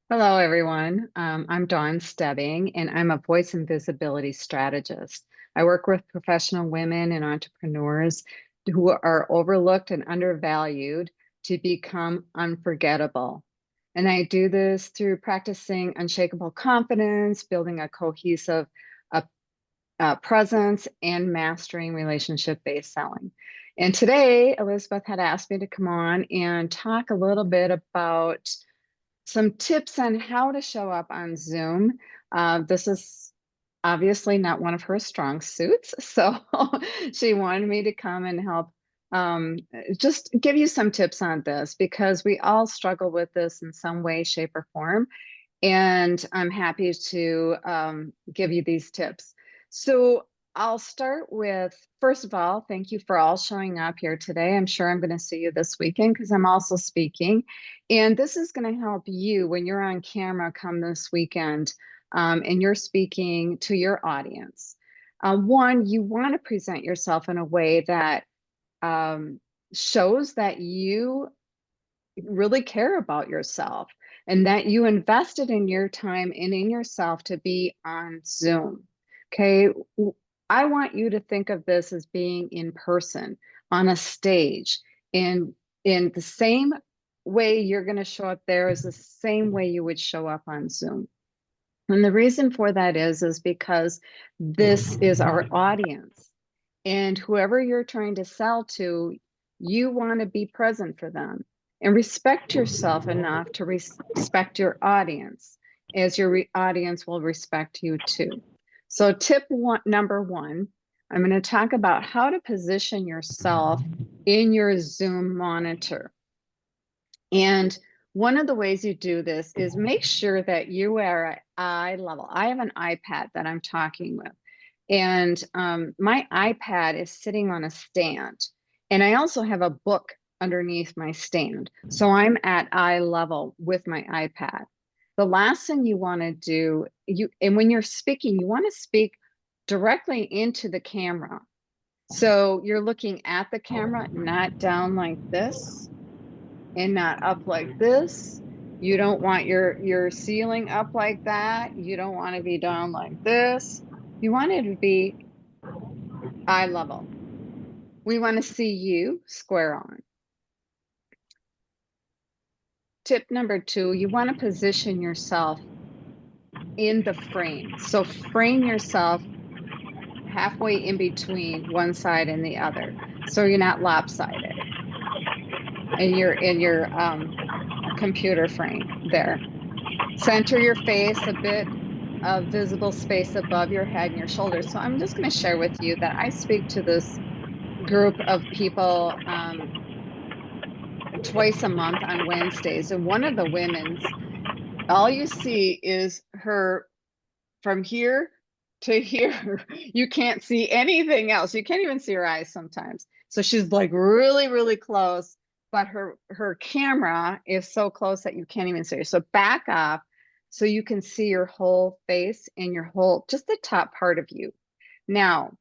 Hello, everyone. I'm Dawn Stebbing, and I'm a voice and visibility strategist. I work with professional women and entrepreneurs who are overlooked and undervalued to become unforgettable. And I do this through practicing unshakable confidence, building a cohesive uh, presence, and mastering relationship-based selling. And today, Elizabeth had asked me to come on and talk a little bit about some tips on how to show up on Zoom. This is obviously not one of her strong suits, so she wanted me to come and help um, just give you some tips on this because we all struggle with this in some way, shape, or form. And I'm happy to give you these tips. So I'll start with, first of all, thank you for all showing up here today. I'm sure I'm going to see you this weekend because I'm also speaking. And this is going to help you when you're on camera come this weekend and you're speaking to your audience. One, you want to present yourself in a way that um, shows that you really care about yourself and that you invested in your time and in yourself to be on Zoom. Okay. I want you to think of this as being in person on a stage, and in the same way you're going to show up there is the same way you would show up on Zoom. And the reason for that is because this is our audience. And whoever you're trying to sell to, you want to be present for them and respect yourself enough to respect your audience, as your audience will respect you too. So, number one, I'm going to talk about how to position yourself in your Zoom monitor. And one of the ways you do this is make sure that you are at eye level. I have an iPad that I'm talking with, and my iPad is sitting on a stand. And I also have a book underneath my stand. So I'm at eye level with my iPad. The last thing you want to do, and when you're speaking, you want to speak directly into the camera. So you're looking at the camera, not down like this and not up like this. You don't want your ceiling up like that. You don't want to be down like this. You want it to be eye level. We want to see you square on. Tip number two, you want to position yourself in the frame. So frame yourself halfway in between one side and the other. So you're not lopsided. And you're in your computer frame there. Center your face a bit of visible space above your head and your shoulders. So I'm just going to share with you that I speak to this group of people twice a month on Wednesdays. And one of the women's, all you see is her from here to here. You can't see anything else. You can't even see her eyes sometimes. So she's like really, really close, but her camera is so close that you can't even see her. So back up so you can see your whole face and your whole, just the top part of you. Now,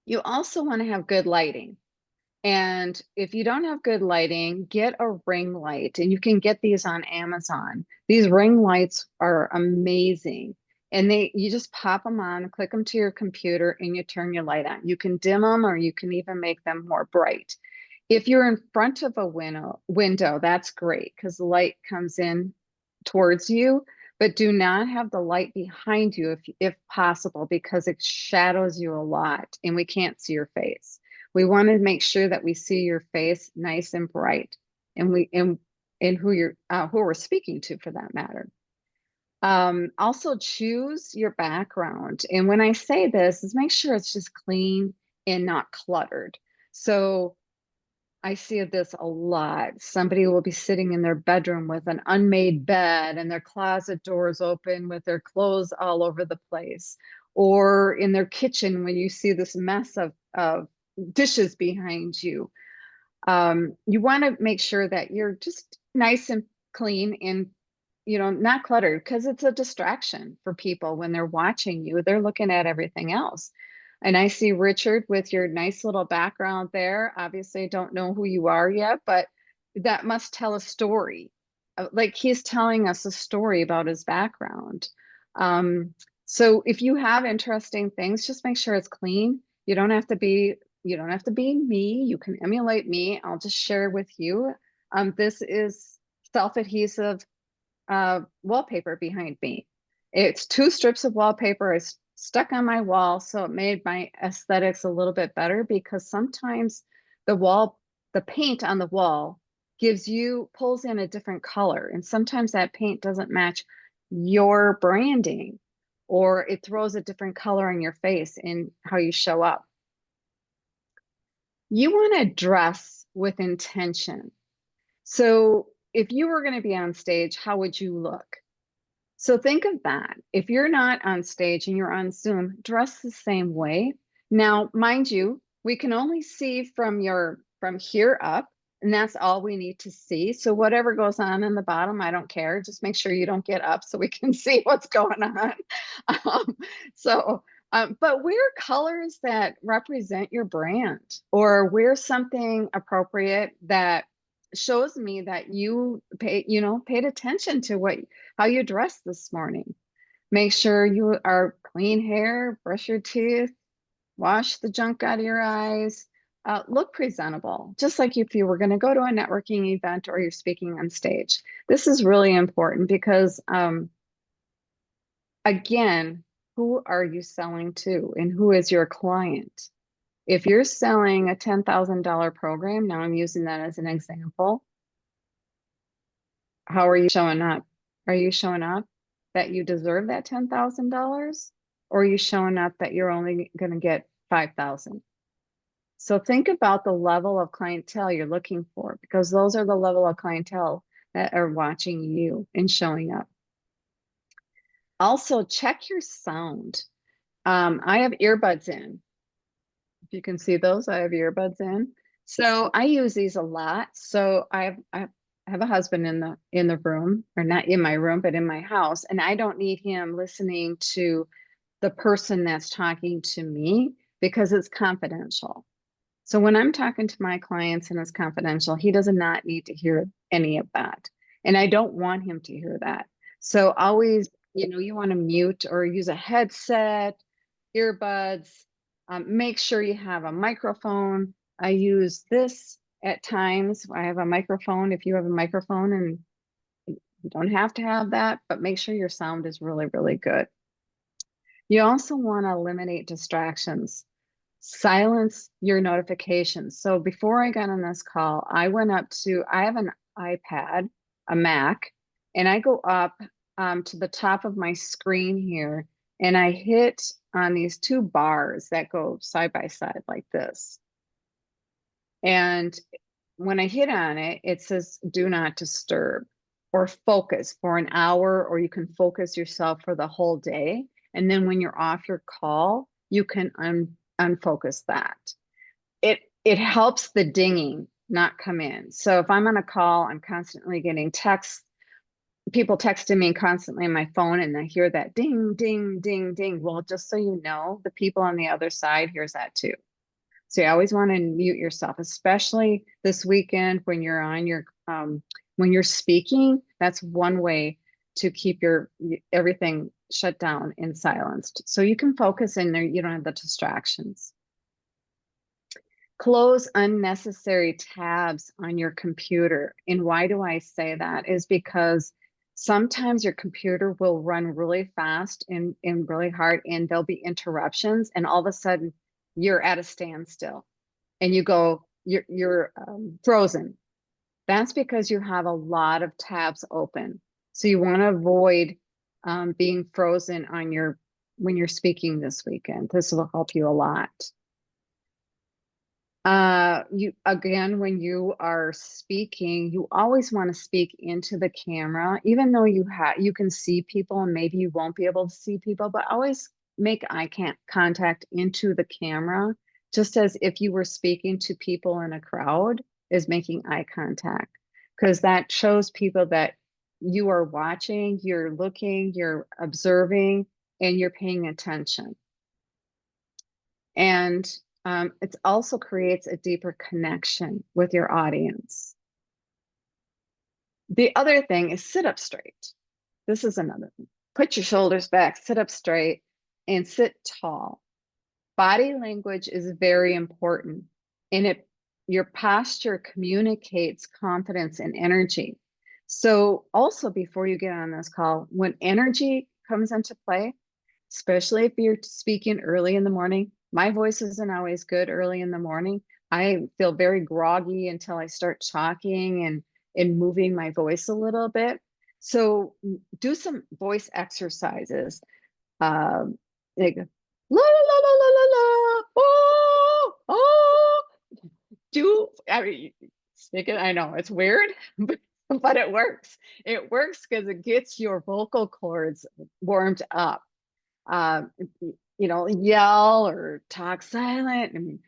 you also want to have good lighting. And if you don't have good lighting, get a ring light. And you can get these on Amazon. These ring lights are amazing. And you just pop them on, click them to your computer, and you turn your light on. You can dim them or you can even make them more bright. If you're in front of a window, that's great because the light comes in towards you, but do not have the light behind you if possible, because it shadows you a lot and we can't see your face. We want to make sure that we see your face nice and bright, and who we're speaking to for that matter. Also choose your background. And when I say this, is make sure it's just clean and not cluttered. So I see this a lot. Somebody will be sitting in their bedroom with an unmade bed and their closet doors open with their clothes all over the place. Or in their kitchen when you see this mess of dishes behind you. You want to make sure that you're just nice and clean and not cluttered, because it's a distraction for people when they're watching you. They're looking at everything else. And I see Richard with your nice little background there. Obviously, I don't know who you are yet, but that must tell a story. like he's telling us a story about his background. Um, so if you have interesting things, just make sure it's clean. You don't have to be me. You can emulate me. I'll just share with you. This is self-adhesive wallpaper behind me. It's two strips of wallpaper I stuck on my wall, so it made my aesthetics a little bit better because sometimes the wall, the paint on the wall pulls in a different color, and sometimes that paint doesn't match your branding, or it throws a different color on your face in how you show up. You want to dress with intention. So if you were going to be on stage, how would you look? So think of that. If you're not on stage and you're on Zoom, dress the same way. Now, mind you, we can only see from here up, and that's all we need to see. So whatever goes on in the bottom, I don't care. Just make sure you don't get up so we can see what's going on. Um, so, but wear colors that represent your brand, or wear something appropriate that shows me that paid attention to how you dress this morning. Make sure you are clean hair, brush your teeth, wash the junk out of your eyes, look presentable, just like if you were going to go to a networking event or you're speaking on stage. This is really important because, again, who are you selling to and who is your client? If you're selling a $10,000 program, now I'm using that as an example, how are you showing up? Are you showing up that you deserve that $10,000? Or are you showing up that you're only going to get 5,000? So think about the level of clientele you're looking for, because those are the level of clientele that are watching you and showing up. Also, check your sound. I have earbuds in. If you can see those, I have earbuds in. So I use these a lot. So I have a husband in the room, or not in my room, but in my house, and I don't need him listening to the person that's talking to me because it's confidential. So when I'm talking to my clients and it's confidential, he does not need to hear any of that. And I don't want him to hear that. So always, you want to mute or use a headset, earbuds. Make sure you have a microphone. I use this at times. I have a microphone. If you have a microphone, and you don't have to have that, but make sure your sound is really, really good. You also want to eliminate distractions. Silence your notifications. So before I got on this call, I have an iPad, a Mac, and I go up to the top of my screen here, and I hit on these two bars that go side by side like this. And when I hit on it, it says do not disturb or focus for an hour, or you can focus yourself for the whole day. And then when you're off your call, you can unfocus that. It helps the dinging not come in. So if I'm on a call, I'm constantly getting texts, people texting me constantly on my phone, and I hear that ding, ding, ding, ding. Well, just so you know, the people on the other side hears that too. So you always want to mute yourself, especially this weekend when you're on when you're speaking. That's one way to keep everything shut down and silenced, so you can focus in there. You don't have the distractions. Close unnecessary tabs on your computer. And why do I say that? Is because sometimes your computer will run really fast and really hard, and there'll be interruptions, and all of a sudden you're at a standstill and you're frozen. That's because you have a lot of tabs open. So you want to avoid being frozen when you're speaking this weekend. This will help you a lot. When you are speaking, you always want to speak into the camera, even though you can see people and maybe you won't be able to see people, but always make eye contact into the camera, just as if you were speaking to people in a crowd, is making eye contact, because that shows people that you are watching, you're looking, you're observing, and you're paying attention. And it also creates a deeper connection with your audience. The other thing is sit up straight. This is another thing. Put your shoulders back, sit up straight, and sit tall. Body language is very important, and your posture communicates confidence and energy. So also before you get on this call, when energy comes into play, especially if you're speaking early in the morning, my voice isn't always good early in the morning. I feel very groggy until I start talking and moving my voice a little bit. So do some voice exercises. Like la la la la la la la, oh oh. Do I mean, speaking? I know it's weird, but it works. It works because it gets your vocal cords warmed up. Um, yell or talk silent. I mean,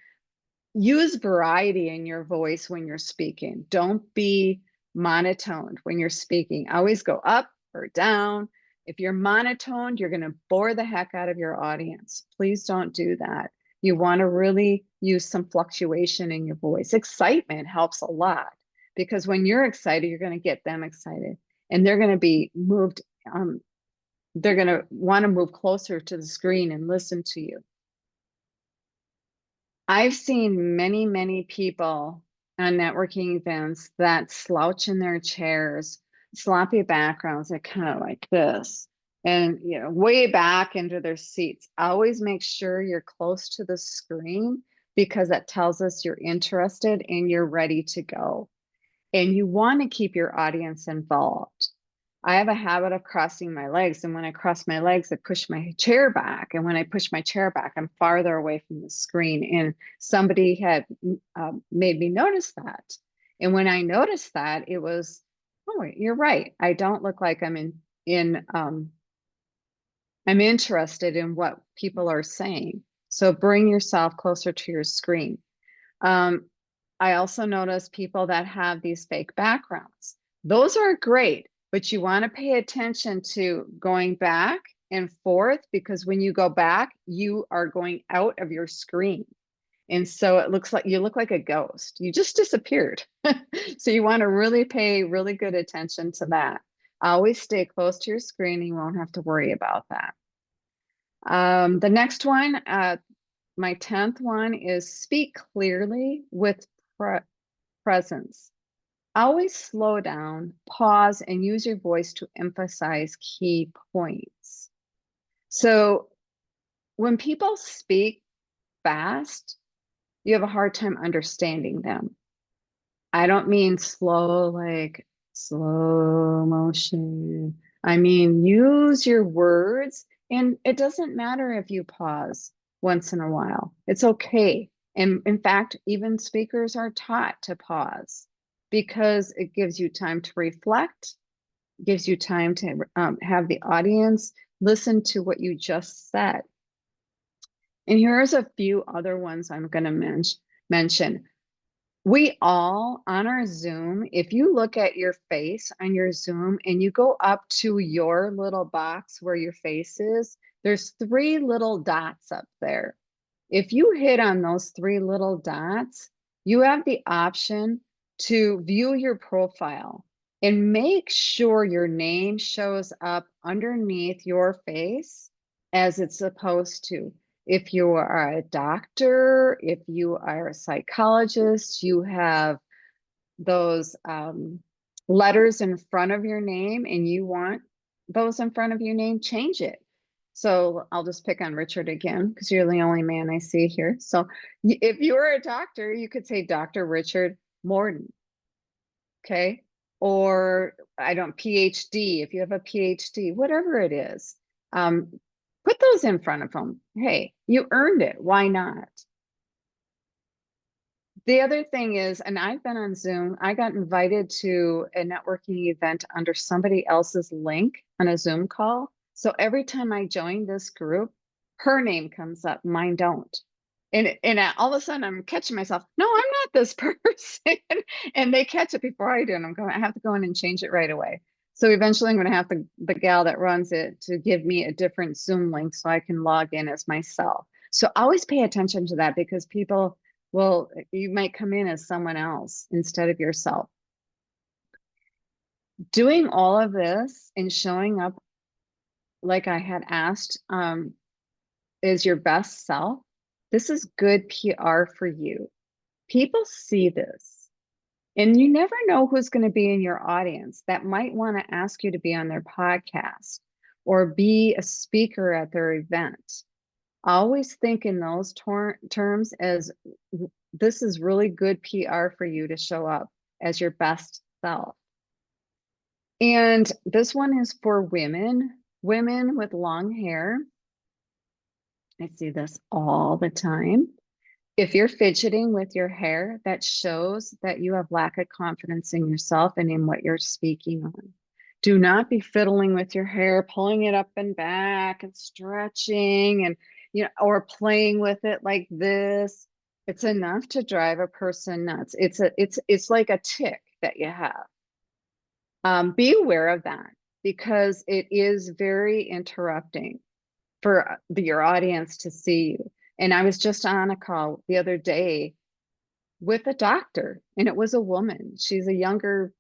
use variety in your voice when you're speaking. Don't be monotoned when you're speaking. Always go up or down. If you're monotoned, you're going to bore the heck out of your audience. Please don't do that. You want to really use some fluctuation in your voice. Excitement helps a lot because when you're excited, you're going to get them excited and they're going to be moved. They're going to want to move closer to the screen and listen to you. I've seen many, many people on networking events that slouch in their chairs, sloppy backgrounds, they're kind of like this, and way back into their seats. Always make sure you're close to the screen because that tells us you're interested and you're ready to go. And you want to keep your audience involved. I have a habit of crossing my legs. And when I cross my legs, I push my chair back. And when I push my chair back, I'm farther away from the screen. And somebody had made me notice that. And when I noticed that, it was, oh, you're right. I don't look like I'm interested in what people are saying. So bring yourself closer to your screen. I also notice people that have these fake backgrounds. Those are great, but you want to pay attention to going back and forth because when you go back, you are going out of your screen. And so it looks like you look like a ghost. You just disappeared. So you want to really pay really good attention to that. Always stay close to your screen. You won't have to worry about that. The next one, my 10th one is speak clearly with presence. Always slow down, pause, and use your voice to emphasize key points. So when people speak fast, you have a hard time understanding them. I don't mean slow, like slow motion. I mean, use your words, and it doesn't matter if you pause once in a while. It's okay. And in fact, even speakers are taught to pause because it gives you time to reflect, gives you time to have the audience listen to what you just said. And here's a few other ones I'm going to mention. We all on our Zoom, if you look at your face on your Zoom and you go up to your little box where your face is, there's 3 little dots up there. If you hit on those 3 little dots, you have the option to view your profile and make sure your name shows up underneath your face as it's supposed to. If you are a doctor, if you are a psychologist, you have those letters in front of your name and you want those in front of your name, change it. So I'll just pick on Richard again because you're the only man I see here. So if you're a doctor, you could say Dr. Richard Morden. Okay. Or PhD, if you have a PhD, whatever it is. Put those in front of them. Hey, you earned it. Why not? The other thing is, and I've been on Zoom, I got invited to a networking event under somebody else's link on a Zoom call. So every time I join this group, her name comes up, mine don't. And all of a sudden I'm catching myself, no, I'm not this person. And they catch it before I do. And I have to go in and change it right away. So eventually I'm going to have the gal that runs it to give me a different Zoom link so I can log in as myself. So always pay attention to that because you might come in as someone else instead of yourself. Doing all of this and showing up like I had asked, is your best self. This is good PR for you. People see this, and you never know who's going to be in your audience that might want to ask you to be on their podcast or be a speaker at their event. Always think in those terms as this is really good PR for you to show up as your best self. And this one is for women with long hair. I see this all the time. If you're fidgeting with your hair, that shows that you have lack of confidence in yourself and in what you're speaking on. Do not be fiddling with your hair, pulling it up and back and stretching and or playing with it like this. It's enough to drive a person nuts. It's like a tick that you have. Be aware of that because it is very interrupting for your audience to see you. And I was just on a call the other day with a doctor, and it was a woman. She's a younger,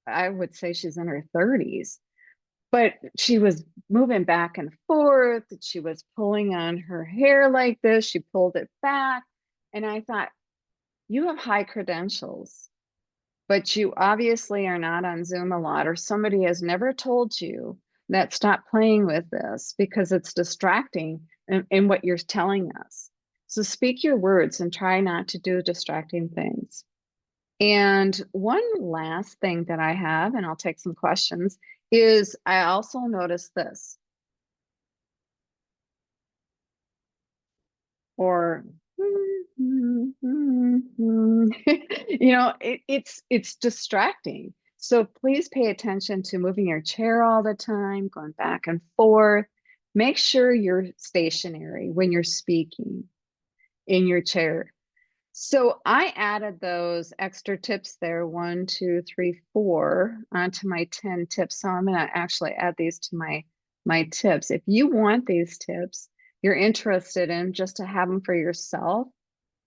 I would say she's in her 30s, but she was moving back and forth. She was pulling on her hair like this. She pulled it back. And I thought, you have high credentials, but you obviously are not on Zoom a lot, or somebody has never told you that stop playing with this because it's distracting in what you're telling us. So speak your words and try not to do distracting things. And one last thing that I have, and I'll take some questions, is I also noticed this. Or it's distracting. So please pay attention to moving your chair all the time, going back and forth. Make sure you're stationary when you're speaking in your chair. So I added those extra tips there, 1, 2, 3, 4, onto my 10 tips. So I'm going to actually add these to my tips. If you want these tips, you're interested in just to have them for yourself,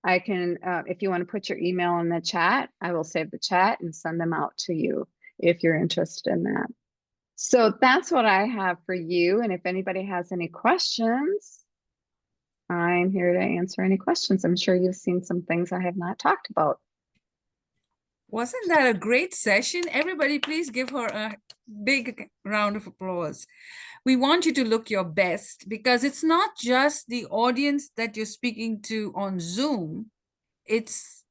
I can, if you want to put your email in the chat, I will save the chat and send them out to you if you're interested in that. So that's what I have for you. And if anybody has any questions, I'm here to answer any questions. I'm sure you've seen some things I have not talked about. Wasn't that a great session? Everybody, please give her a big round of applause. We want you to look your best because it's not just the audience that you're speaking to on Zoom. It's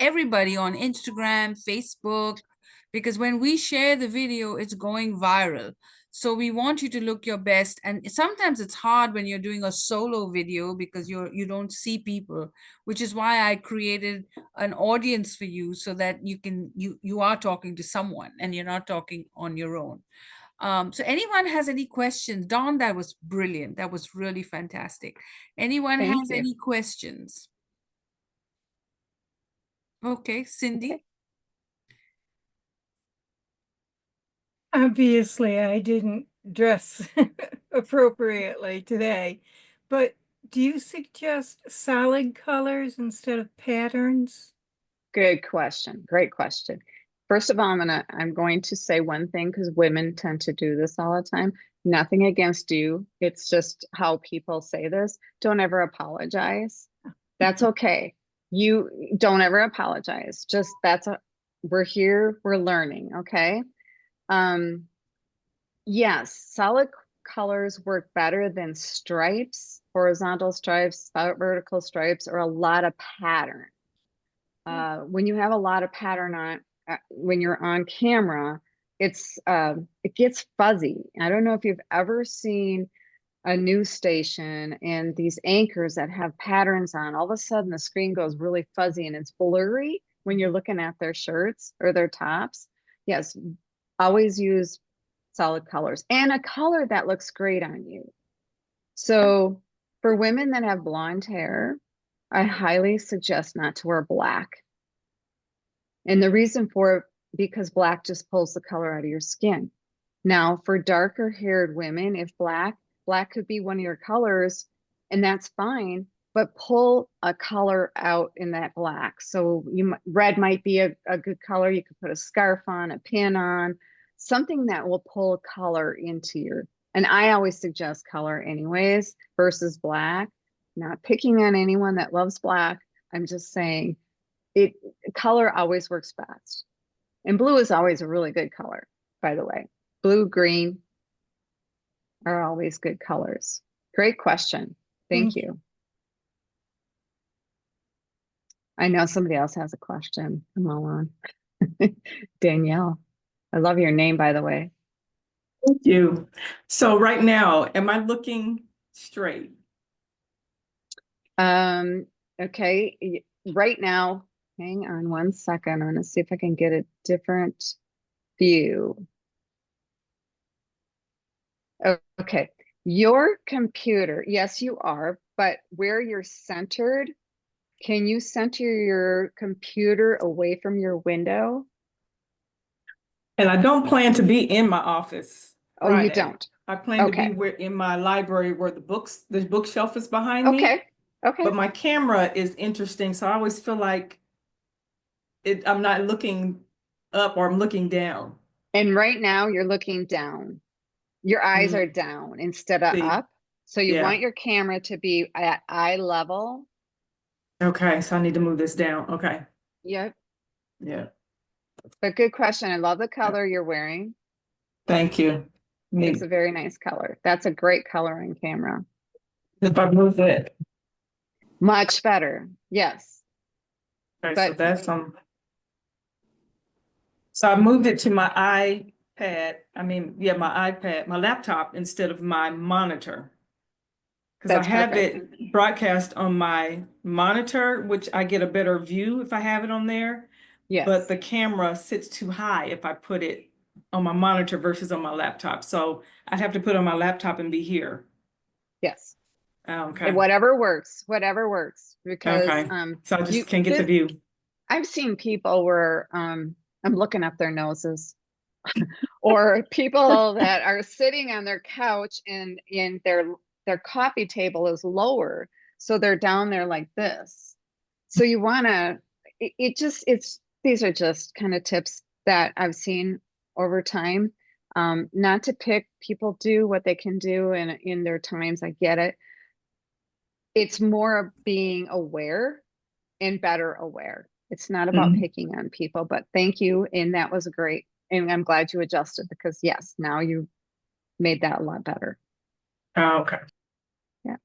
everybody on Instagram, Facebook, because when we share the video, it's going viral. So we want you to look your best. And sometimes it's hard when you're doing a solo video because you don't see people, which is why I created an audience for you so that you are talking to someone and you're not talking on your own. So anyone has any questions? Dawn, that was brilliant. That was really fantastic. Anyone Thank has you. any questions? Okay, Cindy. Okay. Obviously, I didn't dress appropriately today, but do you suggest solid colors instead of patterns? Good question. Great question. First of all, I'm going to say one thing because women tend to do this all the time. Nothing against you. It's just how people say this. Don't ever apologize. That's okay. You don't ever apologize. Just we're here, we're learning, okay? Yes, solid colors work better than stripes, horizontal stripes, vertical stripes, or a lot of pattern. When you have a lot of pattern on, when you're on camera, it gets fuzzy. I don't know if you've ever seen a news station and these anchors that have patterns on, all of a sudden the screen goes really fuzzy and it's blurry when you're looking at their shirts or their tops. Yes, always use solid colors and a color that looks great on you. So for women that have blonde hair, I highly suggest not to wear black. And the reason for it, because black just pulls the color out of your skin. Now, for darker haired women, if black could be one of your colors, and that's fine, but pull a color out in that black. So red might be a good color. You could put a scarf on, a pin on, something that will pull color into your, and I always suggest color anyways versus black. Not picking on anyone that loves black. I'm just saying it, color always works best. And blue is always a really good color, by the way. Blue, green are always good colors. Great question. Thank you. I know somebody else has a question. Come on. Danielle. I love your name, by the way. Thank you. So right now, am I looking straight? Okay. Right now, hang on one second. I'm going to see if I can get a different view. Okay. Your computer, yes, you are, but where you're centered, can you center your computer away from your window? And I don't plan to be in my office Oh, you Friday. don't? I plan to Okay. be in my library where the bookshelf is behind me. Okay. Okay. But my camera is interesting, so I always feel like I'm not looking up or I'm looking down. And right now you're looking down. Your eyes Mm. are down instead of See. up. So you Yeah. want your camera to be at eye level. Okay, so I need to move this down. Okay. Yep. Yeah. But good question. I love the color you're wearing. Thank you. It's a very nice color. That's a great color on camera. If I move it. Much better. Yes. Okay, so But that's so I moved it to my iPad. My iPad, my laptop instead of my monitor. Because I that's have perfect. it broadcast on my monitor, which I get a better view if I have it on there. Yes. But the camera sits too high if I put it on my monitor versus on my laptop. So I'd have to put it on my laptop and be here. Yes. Okay. And whatever works, because Okay. So I just can't get the view. I've seen people where I'm looking up their noses or people that are sitting on their couch and in their coffee table is lower. So they're down there like this. So you want to, these are just kind of tips that I've seen over time. Not to pick, people do what they can do in their times. I get it. It's more of being aware and better aware. It's not about picking on people, but thank you. And that was great. And I'm glad you adjusted because yes, now you made that a lot better. Okay. Yeah.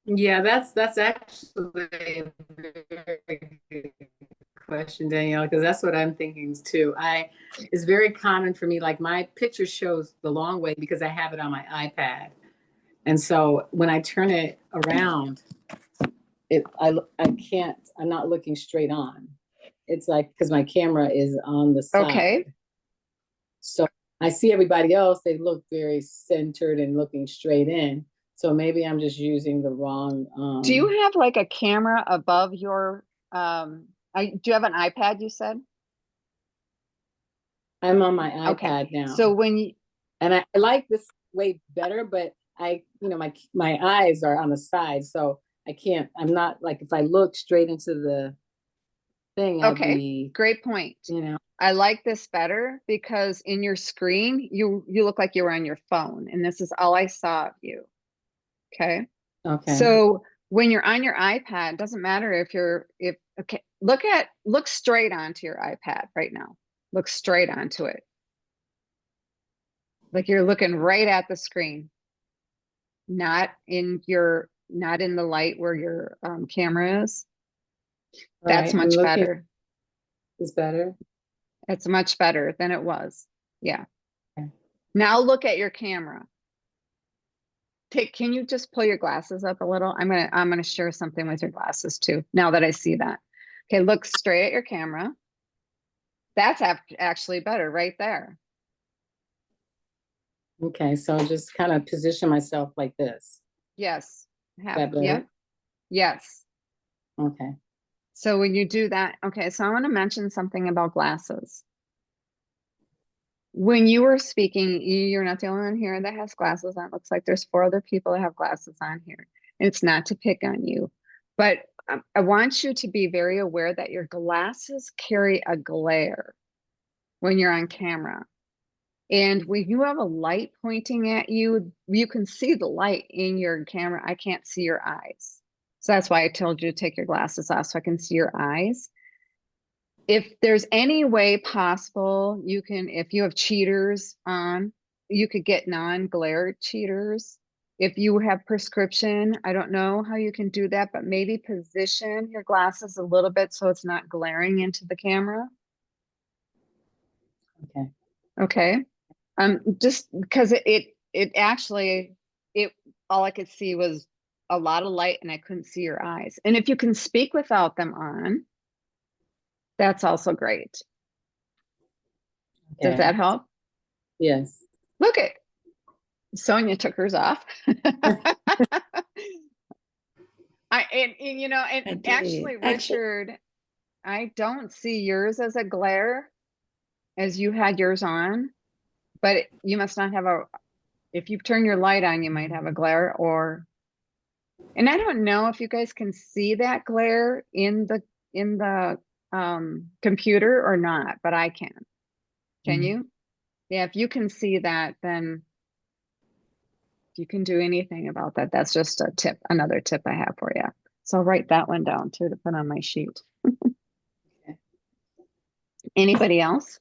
Yeah, that's actually a very good question, Danielle, because that's what I'm thinking too. It's very common for me, like my picture shows the long way because I have it on my iPad. And so when I turn it around, I'm not looking straight on. It's like, because my camera is on the side. Okay. So I see everybody else, they look very centered and looking straight in. So maybe I'm just using the wrong. Do you have like a camera above your, do you have an iPad, you said? I'm on my iPad now. So when you, and I like this way better, but my eyes are on the side. So I'm not like, if I look straight into the thing, okay, great point. I like this better because in your screen, you look like you were on your phone and this is all I saw of you. Okay. Okay. So when you're on your iPad, doesn't matter okay, look straight onto your iPad right now. Look straight onto it. Like you're looking right at the screen, not in the light where your camera is. That's much better. It's better. It's much better than it was. Yeah. Okay. Now look at your camera. Can you just pull your glasses up a little? I'm gonna share something with your glasses too, now that I see that. Okay, look straight at your camera. That's actually better right there. Okay, so just kind of position myself like this. Yes. Yep. Yes. Okay. So when you do that, okay, so I want to mention something about glasses. When you were speaking, you're not the only one here that has glasses on. It looks like there's 4 other people that have glasses on here. And it's not to pick on you, but I want you to be very aware that your glasses carry a glare when you're on camera. And when you have a light pointing at you, you can see the light in your camera. I can't see your eyes. So that's why I told you to take your glasses off so I can see your eyes. If there's any way possible, you can, if you have cheaters on, you could get non-glare cheaters. If you have prescription, I don't know how you can do that, but maybe position your glasses a little bit so it's not glaring into the camera. Okay. Okay. Just because it actually, all I could see was a lot of light and I couldn't see your eyes. And if you can speak without them on, that's also great. Does Okay. that help? Yes. Look at Sonia took hers off. You know, I and did. actually, Richard, I don't see yours as a glare as you had yours on, but you must not have if you turn your light on, you might have a glare and I don't know if you guys can see that glare in the computer or not, but I can. Can you? Yeah, if you can see that, then if you can do anything about that, that's just a tip, another tip I have for you. So I'll write that one down too to put on my sheet. Okay. Anybody else?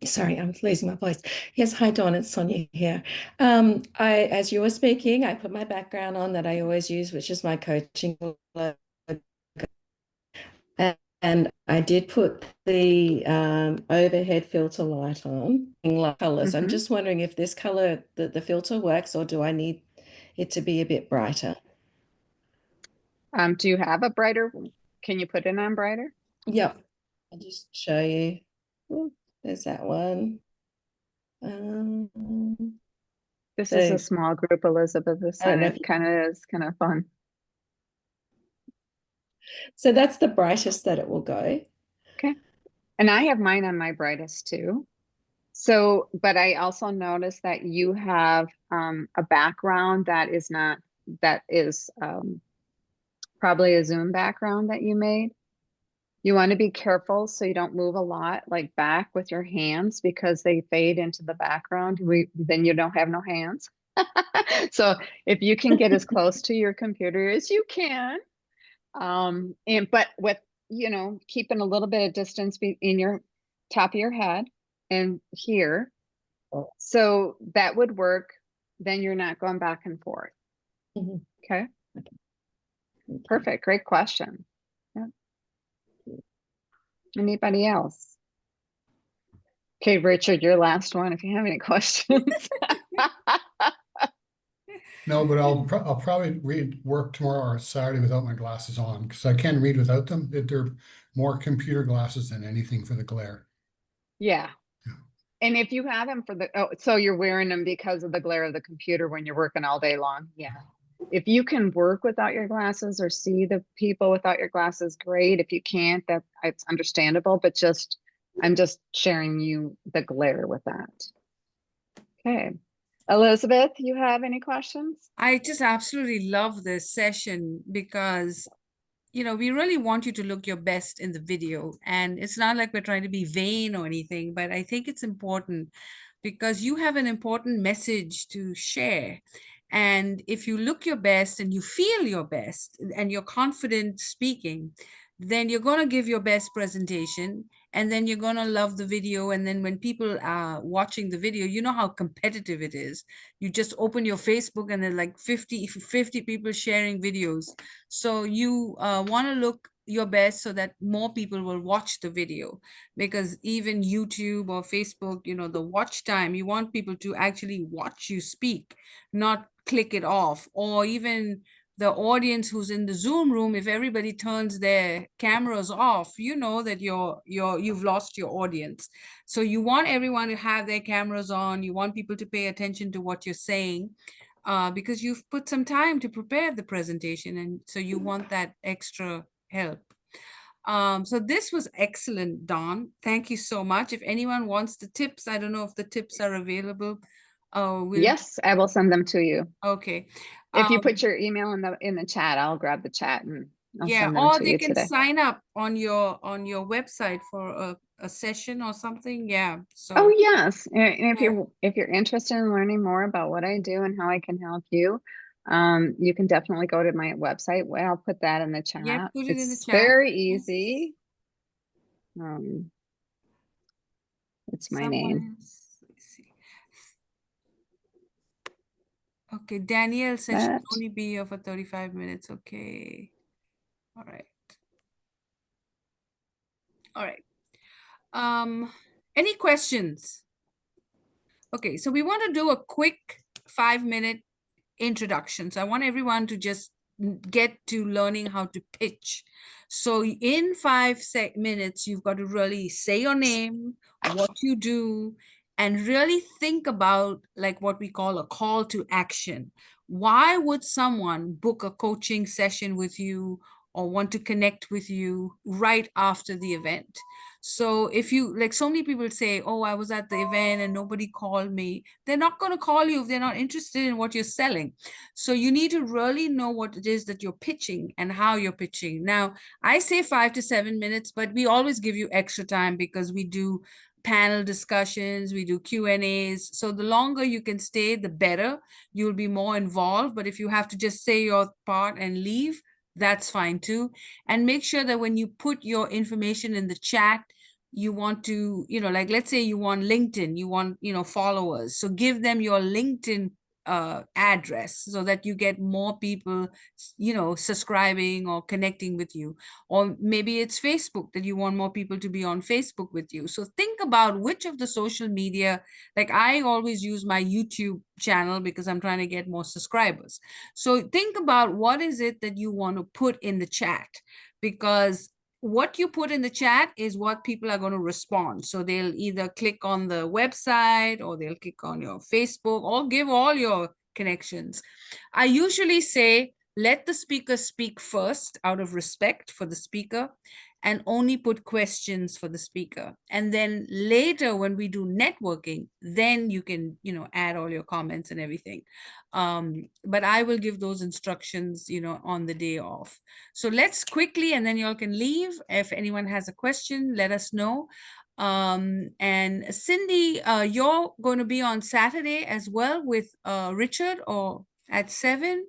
Sorry, I'm losing my voice. Yes, hi Dawn, it's Sonia here. As you were speaking, I put my background on that I always use, which is my coaching logo. And I did put the overhead filter light on in light colors. I'm just wondering if this color, the filter works, or do I need it to be a bit brighter? Do you have a brighter? Can you put it on brighter? Yep. I'll just show you. Ooh, there's that one. This is a So small group, Elizabeth. This I don't know one kind of is kind of fun. so that's the brightest that it will go. Okay. And I have mine on my brightest too. So, but I also noticed that you have a background that is probably a Zoom background that you made. You want to be careful so you don't move a lot like back with your hands because they fade into the background. Then you don't have no hands. So if you can get as close to your computer as you can, but with, keeping a little bit of distance in your top of your head and here. So that would work. Then you're not going back and forth. Okay. Perfect. Great question. Yeah. Anybody else? Okay, Richard, your last one, if you have any questions. No, but I'll probably work tomorrow or Saturday without my glasses on because I can read without them. They're more computer glasses than anything for the glare. Yeah. Yeah. And if you have them so you're wearing them because of the glare of the computer when you're working all day long. Yeah. If you can work without your glasses or see the people without your glasses, great. If you can't, it's understandable, but I'm just sharing you the glare with that. Okay. Elizabeth, you have any questions? I just absolutely love this session because, we really want you to look your best in the video. And it's not like we're trying to be vain or anything, but I think it's important because you have an important message to share. And if you look your best and you feel your best and you're confident speaking, then you're going to give your best presentation, and then you're going to love the video. And then when people are watching the video, you know how competitive it is. You just open your Facebook and there's like 50 people sharing videos. So you want to look your best so that more people will watch the video, because even YouTube or Facebook, the watch time, you want people to actually watch you speak, not click it off. Or even the audience who's in the Zoom room, if everybody turns their cameras off, you know that you've lost your audience. So you want everyone to have their cameras on. You want people to pay attention to what you're saying, because you've put some time to prepare the presentation, and so you want that extra help. So this was excellent, Dawn. Thank you so much. If anyone wants the tips, I don't know if the tips are available. Yes, I will send them to you. Okay. If you put your email in the chat, I'll grab the chat and I'll Yeah, send them or to they you can today. sign up on your website for a session or something. Yeah. So Oh, yes. And Yeah. if you're interested in learning more about what I do and how I can help you, you can definitely go to my website. Well, I'll put that in the chat. Yeah, put it in the It's chat. very Yes. easy. It's my name. Someone else. Let's see. Okay, Danielle says she'll That only be here for 35 minutes. Okay. All right. All right. Any questions? Okay, so we want to do a quick 5-minute introduction. So I want everyone to just get to learning how to pitch. So in 5 minutes, you've got to really say your name, what you do, and really think about like what we call a call to action. Why would someone book a coaching session with you or want to connect with you right after the event? So if you, like so many people say, oh, I was at the event and nobody called me, they're not going to call you if they're not interested in what you're selling. So you need to really know what it is that you're pitching and how you're pitching. Now, I say 5 to 7 minutes, but we always give you extra time because we do panel discussions, we do Q&As. So the longer you can stay, the better. You'll be more involved. But if you have to just say your part and leave, that's fine too. And make sure that when you put your information in the chat, you want to, like, let's say you want LinkedIn, you want, followers. So give them your LinkedIn address so that you get more people, subscribing or connecting with you. Or maybe it's Facebook that you want more people to be on Facebook with you. So think about which of the social media, like I always use my YouTube channel because I'm trying to get more subscribers. So think about what is it that you want to put in the chat, because what you put in the chat is what people are going to respond. So they'll either click on the website or they'll click on your Facebook or give all your connections. I usually say, let the speaker speak first out of respect for the speaker, and only put questions for the speaker. And then later when we do networking, then you can, add all your comments and everything. But I will give those instructions, on the day off. So let's quickly, and then y'all can leave. If anyone has a question, let us know. And Cindy, you're going to be on Saturday as well with Richard, or at 7?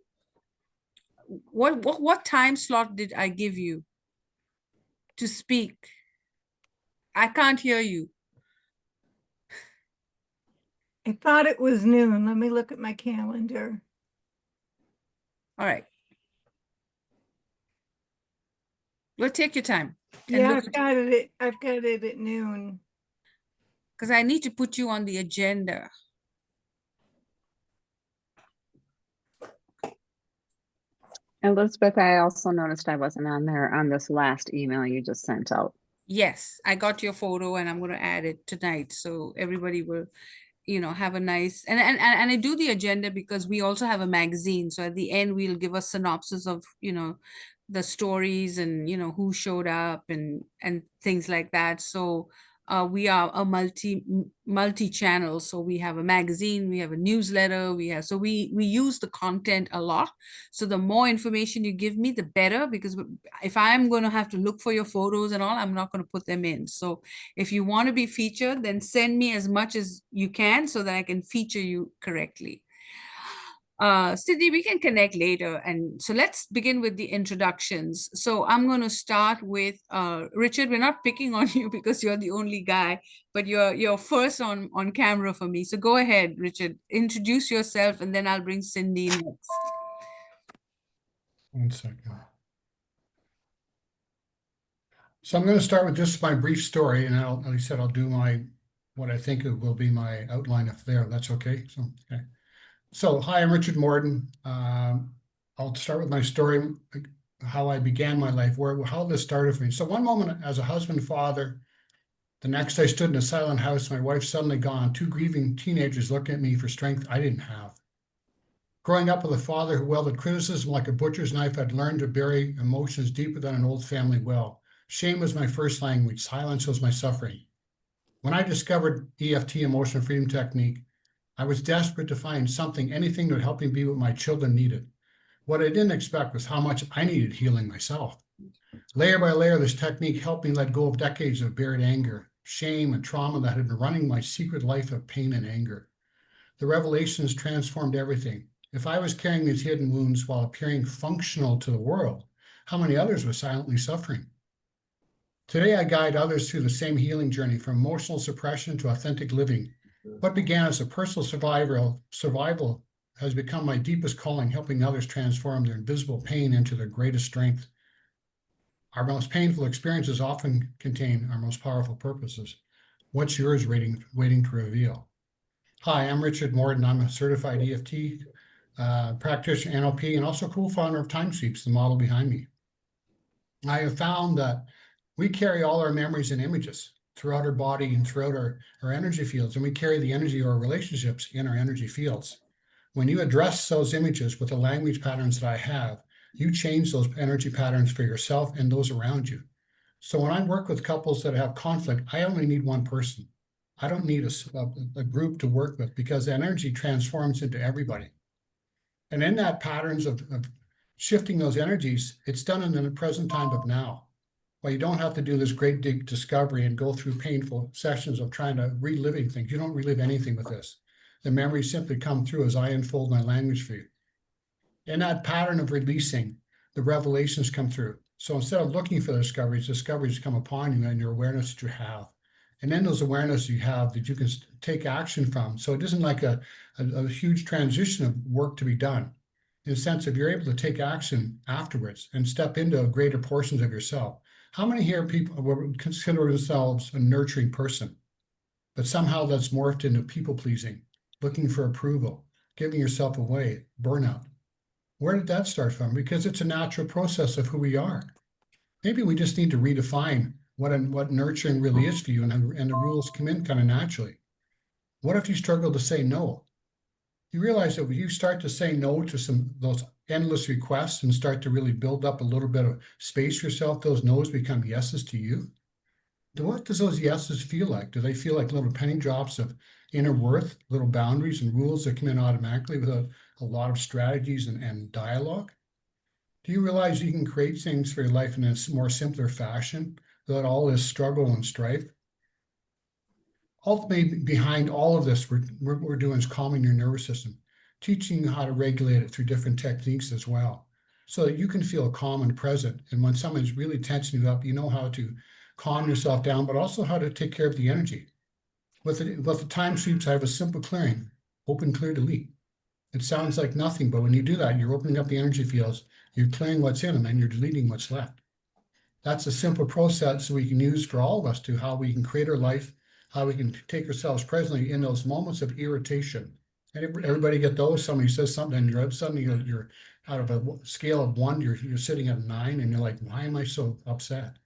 What time slot did I give you to speak? I can't hear you. I thought it was noon. Let me look at my calendar. All right. We'll take your time. Yeah, I've got it at noon. Because I need to put you on the agenda. Elizabeth, I also noticed I wasn't on there on this last email you just sent out. Yes, I got your photo and I'm going to add it tonight. So everybody will, have a nice, and I do the agenda because we also have a magazine. So at the end, we'll give a synopsis of, the stories and, who showed up and things like that. So we are a multi-channel. So we have a magazine, we have a newsletter, so we use the content a lot. So the more information you give me, the better, because if I'm going to have to look for your photos and all, I'm not going to put them in. So if you want to be featured, then send me as much as you can so that I can feature you correctly. Sydney, we can connect later. And so let's begin with the introductions. So I'm going to start with Richard. We're not picking on you because you're the only guy, but you're first on camera for me. So go ahead, Richard, introduce yourself, and then I'll bring Cindy next. 1 second. So I'm going to start with just my brief story, and like I said, I'll do what I think it will be my outline if that's okay. So, okay. So, hi, I'm Richard Morden. I'll start with my story, how I began my life, how this started for me. So one moment as a husband, father, the next I stood in a silent house, my wife suddenly gone, 2 grieving teenagers looking at me for strength I didn't have. Growing up with a father who wielded criticism like a butcher's knife, I'd learned to bury emotions deeper than an old family well. Shame was my first language. Silence was my suffering. When I discovered EFT, emotional freedom technique, I was desperate to find something, anything that would help me be what my children needed. What I didn't expect was how much I needed healing myself. Layer by layer, this technique helped me let go of decades of buried anger, shame, and trauma that had been running my secret life of pain and anger. The revelations transformed everything. If I was carrying these hidden wounds while appearing functional to the world, how many others were silently suffering? Today, I guide others through the same healing journey from emotional suppression to authentic living. What began as a personal survival has become my deepest calling, helping others transform their invisible pain into their greatest strength. Our most painful experiences often contain our most powerful purposes. What's yours waiting to reveal? Hi, I'm Richard Morden. I'm a certified EFT practitioner, NLP, and also co-founder of Time Sweeps, the model behind me. I have found that we carry all our memories and images throughout our body and throughout our energy fields, and we carry the energy of our relationships in our energy fields. When you address those images with the language patterns that I have, you change those energy patterns for yourself and those around you. So when I work with couples that have conflict, I only need one person. I don't need a group to work with, because the energy transforms into everybody. And in that patterns of shifting those energies, it's done in the present time of now. Well, you don't have to do this great deep discovery and go through painful sessions of trying to reliving things. You don't relive anything with this. The memories simply come through as I unfold my language for you. In that pattern of releasing, the revelations come through. So instead of looking for discoveries come upon you and your awareness that you have. And then those awareness you have that you can take action from. So it isn't like a huge transition of work to be done. In the sense of you're able to take action afterwards and step into greater portions of yourself. How many here people would consider themselves a nurturing person, but somehow that's morphed into people pleasing, looking for approval, giving yourself away, burnout? Where did that start from? Because it's a natural process of who we are. Maybe we just need to redefine what nurturing really is for you, and the rules come in kind of naturally. What if you struggle to say no? You realize that when you start to say no to those endless requests and start to really build up a little bit of space for yourself, those no's become yeses to you. What does those yeses feel like? Do they feel like little penny drops of inner worth, little boundaries and rules that come in automatically without a lot of strategies and dialogue? Do you realize you can create things for your life in a more simpler fashion without all this struggle and strife? Ultimately, behind all of this, what we're doing is calming your nervous system, teaching you how to regulate it through different techniques as well, so that you can feel calm and present. And when someone's really tensing you up, you know how to calm yourself down, but also how to take care of the energy. With the time sweeps, I have a simple clearing: open, clear, delete. It sounds like nothing, but when you do that, you're opening up the energy fields, you're clearing what's in them, and you're deleting what's left. That's a simple process we can use for all of us to how we can create our life, how we can take ourselves presently in those moments of irritation. And everybody get those. Somebody says something, and suddenly you're out of a scale of 1, you're sitting at 9, and you're like, why am I so upset?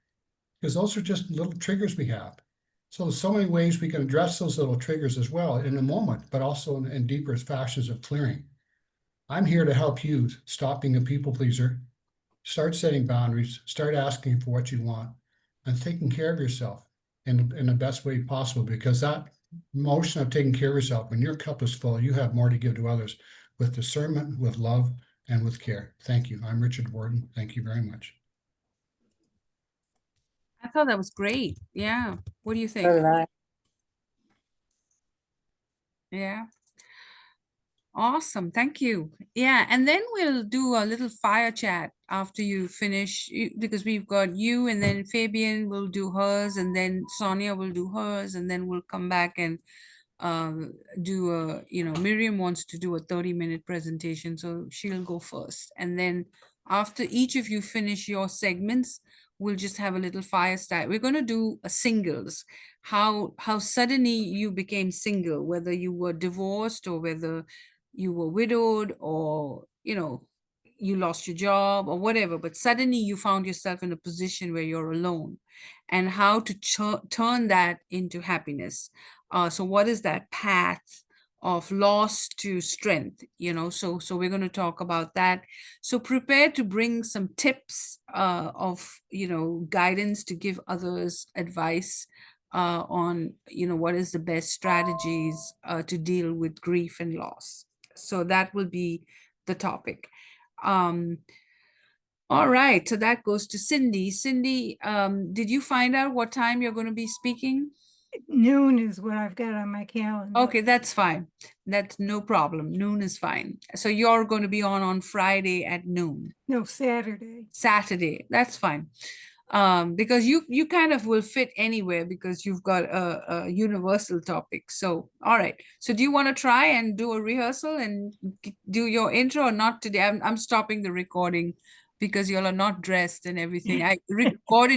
Because those are just little triggers we have. So there's so many ways we can address those little triggers as well in a moment, but also in deeper fashions of clearing. I'm here to help you stop being a people pleaser, start setting boundaries, start asking for what you want, and taking care of yourself in the best way possible, because that motion of taking care of yourself, when your cup is full, you have more to give to others with discernment, with love, and with care. Thank you. I'm Richard Morden. Thank you very much. I thought that was great. Yeah. What do you think? All right. Yeah. Awesome. Thank you. Yeah. And then we'll do a little fire chat after you finish, because we've got you, and then Fabian will do hers, and then Sonia will do hers, and then we'll come back and do Miriam wants to do a 30-minute presentation, so she'll go first. And then after each of you finish your segments, we'll just have a little fire start. We're going to do a singles, how suddenly you became single, whether you were divorced or whether you were widowed, or you lost your job or whatever, but suddenly you found yourself in a position where you're alone, and how to turn that into happiness. So what is that path of loss to strength? So we're going to talk about that. So prepare to bring some tips of guidance to give others advice on what is the best strategies to deal with grief and loss. So that will be the topic. All right, so that goes to Cindy. Cindy, did you find out what time you're going to be speaking? Noon is what I've got on my calendar. Okay, that's fine. That's no problem. Noon is fine. So you're going to be on Friday at noon. No, Saturday. Saturday, that's fine. Because you kind of will fit anywhere because you've got a universal topic. So, all right. So do you want to try and do a rehearsal and do your intro or not today? I'm stopping the recording because y'all are not dressed and everything. I recorded